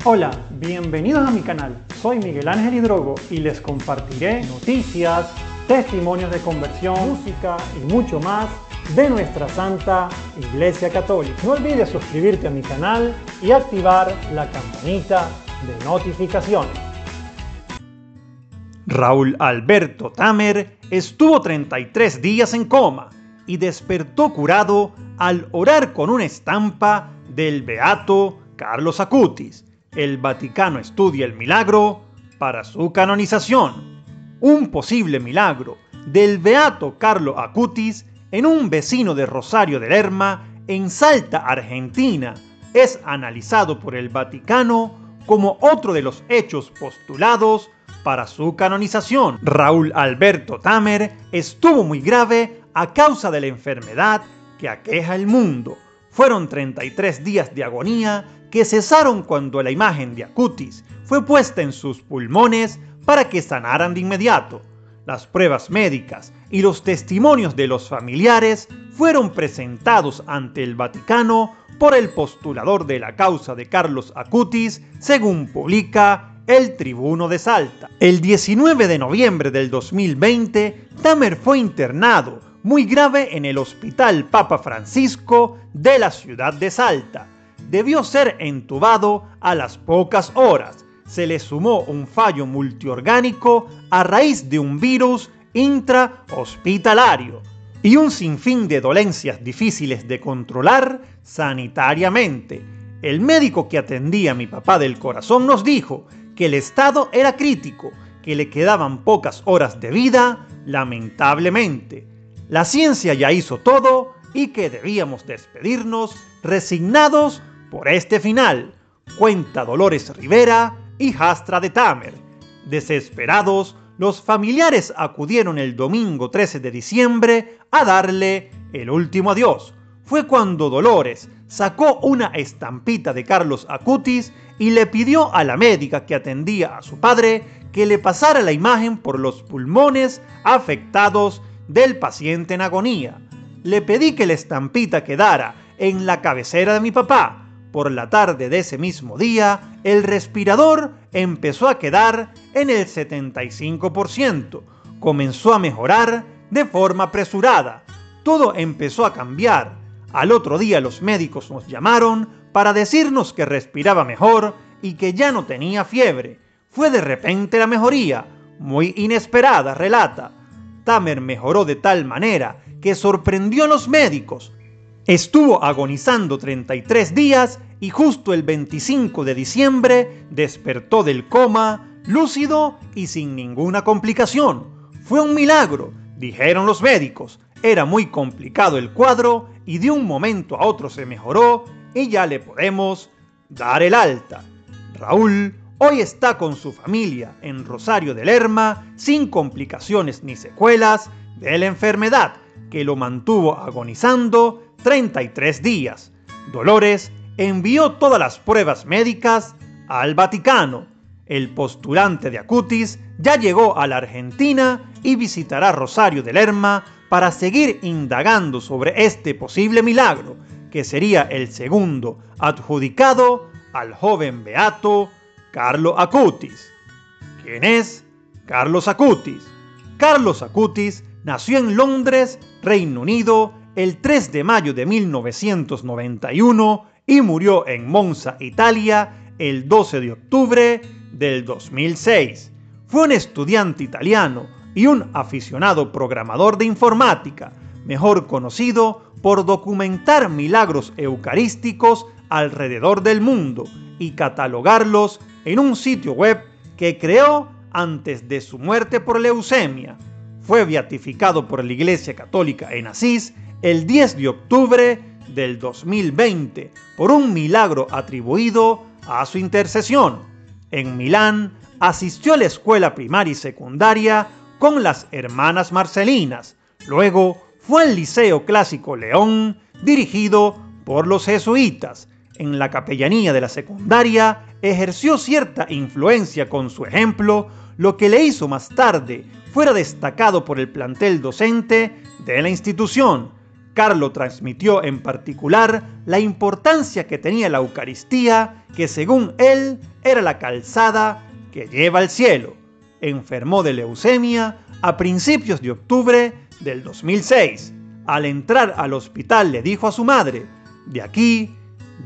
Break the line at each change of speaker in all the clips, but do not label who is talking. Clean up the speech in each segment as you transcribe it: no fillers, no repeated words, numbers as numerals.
Hola, bienvenidos a mi canal. Soy Miguel Ángel Hidrogo y les compartiré noticias, testimonios de conversión, música y mucho más de nuestra Santa Iglesia Católica. No olvides suscribirte a mi canal y activar la campanita de notificaciones. Raúl Alberto Tamer estuvo 33 días en coma y despertó curado al orar con una estampa del beato Carlos Acutis. El Vaticano estudia el milagro para su canonización. Un posible milagro del beato Carlos Acutis en un vecino de Rosario de Lerma, en Salta, Argentina, es analizado por el Vaticano como otro de los hechos postulados para su canonización. Raúl Alberto Tamer estuvo muy grave a causa de la enfermedad que aqueja el mundo. Fueron 33 días de agonía que cesaron cuando la imagen de Acutis fue puesta en sus pulmones para que sanaran de inmediato. Las pruebas médicas y los testimonios de los familiares fueron presentados ante el Vaticano por el postulador de la causa de Carlos Acutis, según publica el Tribuno de Salta. El 19 de noviembre del 2020, Tamer fue internado muy grave en el Hospital Papa Francisco de la ciudad de Salta. Debió ser entubado a las pocas horas. Se le sumó un fallo multiorgánico a raíz de un virus intrahospitalario y un sinfín de dolencias difíciles de controlar sanitariamente. El médico que atendía a mi papá del corazón nos dijo que el estado era crítico, que le quedaban pocas horas de vida, lamentablemente. La ciencia ya hizo todo y que debíamos despedirnos resignados por este final, cuenta Dolores Rivera, hijastra de Tamer. Desesperados, los familiares acudieron el domingo 13 de diciembre a darle el último adiós. Fue cuando Dolores sacó una estampita de Carlos Acutis y le pidió a la médica que atendía a su padre que le pasara la imagen por los pulmones afectados del paciente en agonía. Le pedí que la estampita quedara en la cabecera de mi papá. Por la tarde de ese mismo día, el respirador empezó a quedar en el 75%. Comenzó a mejorar de forma apresurada. Todo empezó a cambiar. Al otro día los médicos nos llamaron para decirnos que respiraba mejor y que ya no tenía fiebre. Fue de repente la mejoría, muy inesperada, relata. Tamer mejoró de tal manera que sorprendió a los médicos. Estuvo agonizando 33 días y justo el 25 de diciembre despertó del coma, lúcido y sin ninguna complicación. Fue un milagro, dijeron los médicos. Era muy complicado el cuadro y de un momento a otro se mejoró y ya le podemos dar el alta. Raúl hoy está con su familia en Rosario de Lerma sin complicaciones ni secuelas de la enfermedad que lo mantuvo agonizando 33 días. Dolores envió todas las pruebas médicas al Vaticano. El postulante de Acutis ya llegó a la Argentina y visitará Rosario de Lerma para seguir indagando sobre este posible milagro, que sería el segundo adjudicado al joven beato Carlos Acutis. ¿Quién es Carlos Acutis? Carlos Acutis nació en Londres, Reino Unido, el 3 de mayo de 1991 y murió en Monza, Italia, el 12 de octubre del 2006. Fue un estudiante italiano y un aficionado programador de informática, mejor conocido por documentar milagros eucarísticos alrededor del mundo y catalogarlos en un sitio web que creó antes de su muerte por leucemia. Fue beatificado por la Iglesia Católica en Asís el 10 de octubre del 2020 por un milagro atribuido a su intercesión. En Milán asistió a la escuela primaria y secundaria con las hermanas Marcelinas. Luego fue al Liceo Clásico León, dirigido por los jesuitas. En la capellanía de la secundaria ejerció cierta influencia con su ejemplo, lo que le hizo más tarde fuera destacado por el plantel docente de la institución. Carlo transmitió en particular la importancia que tenía la Eucaristía, que según él era la calzada que lleva al cielo. Enfermó de leucemia a principios de octubre del 2006. Al entrar al hospital le dijo a su madre: "De aquí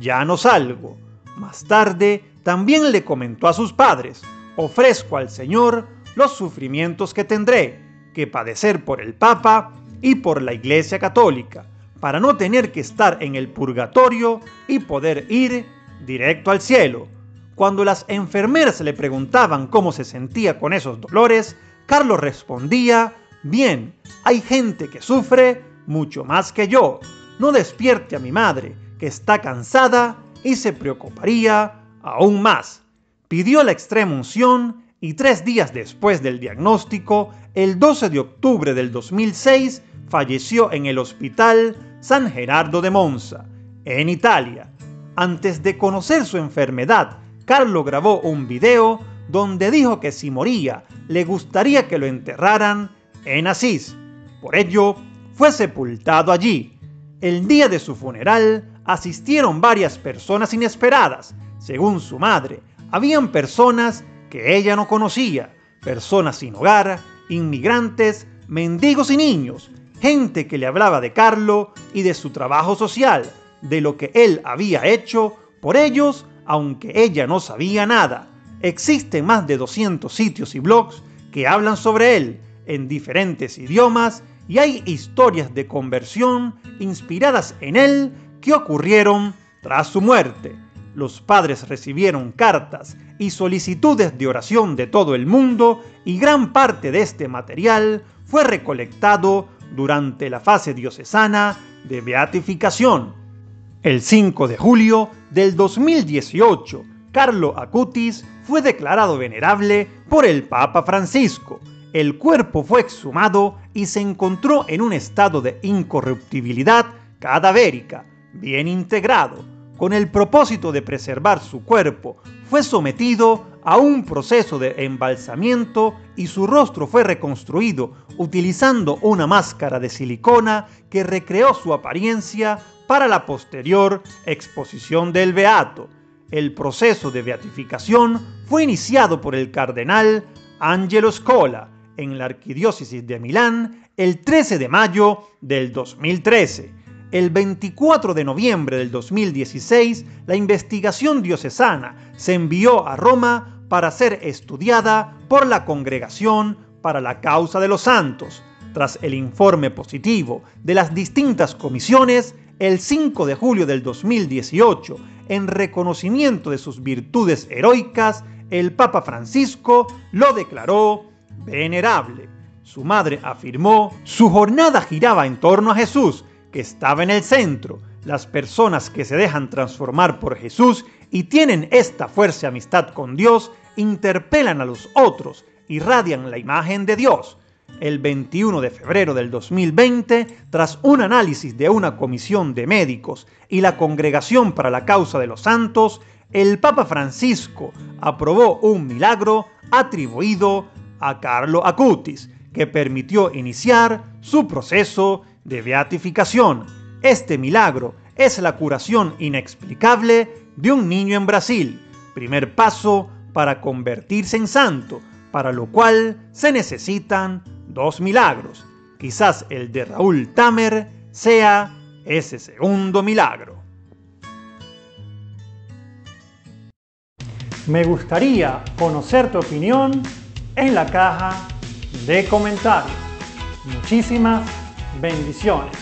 ya no salgo". Más tarde también le comentó a sus padres: "Ofrezco al Señor los sufrimientos que tendré que padecer por el Papa y por la Iglesia Católica, para no tener que estar en el purgatorio y poder ir directo al cielo". Cuando las enfermeras le preguntaban cómo se sentía con esos dolores, Carlos respondía: "Bien, hay gente que sufre mucho más que yo. No despierte a mi madre, que está cansada y se preocuparía aún más". Pidió la extrema unción y 3 días después del diagnóstico, el 12 de octubre del 2006, falleció en el Hospital San Gerardo de Monza, en Italia. Antes de conocer su enfermedad, Carlo grabó un video donde dijo que si moría, le gustaría que lo enterraran en Asís. Por ello, fue sepultado allí. El día de su funeral asistieron varias personas inesperadas. Según su madre, habían personas que ella no conocía, personas sin hogar, inmigrantes, mendigos y niños, gente que le hablaba de Carlo y de su trabajo social, de lo que él había hecho por ellos, aunque ella no sabía nada. Existen más de 200 sitios y blogs que hablan sobre él en diferentes idiomas y hay historias de conversión inspiradas en él que ocurrieron tras su muerte. Los padres recibieron cartas y solicitudes de oración de todo el mundo y gran parte de este material fue recolectado durante la fase diocesana de beatificación. El 5 de julio del 2018, Carlo Acutis fue declarado venerable por el Papa Francisco. El cuerpo fue exhumado y se encontró en un estado de incorruptibilidad cadavérica, bien integrado. Con el propósito de preservar su cuerpo, fue sometido a un proceso de embalsamiento y su rostro fue reconstruido utilizando una máscara de silicona que recreó su apariencia para la posterior exposición del beato. El proceso de beatificación fue iniciado por el cardenal Angelo Scola en la Arquidiócesis de Milán el 13 de mayo del 2013. El 24 de noviembre del 2016, la investigación diocesana se envió a Roma para ser estudiada por la Congregación para la Causa de los Santos. Tras el informe positivo de las distintas comisiones, el 5 de julio del 2018, en reconocimiento de sus virtudes heroicas, el Papa Francisco lo declaró venerable. Su madre afirmó: "Su jornada giraba en torno a Jesús, que estaba en el centro. Las personas que se dejan transformar por Jesús y tienen esta fuerza y amistad con Dios, interpelan a los otros, irradian la imagen de Dios". El 21 de febrero del 2020, tras un análisis de una comisión de médicos y la Congregación para la Causa de los Santos, el Papa Francisco aprobó un milagro atribuido a Carlo Acutis, que permitió iniciar su proceso de beatificación. Este milagro es la curación inexplicable de un niño en Brasil, primer paso para convertirse en santo, para lo cual se necesitan 2 milagros. Quizás el de Raúl Tamer sea ese segundo milagro. Me gustaría conocer tu opinión en la caja de comentarios. Muchísimas bendiciones.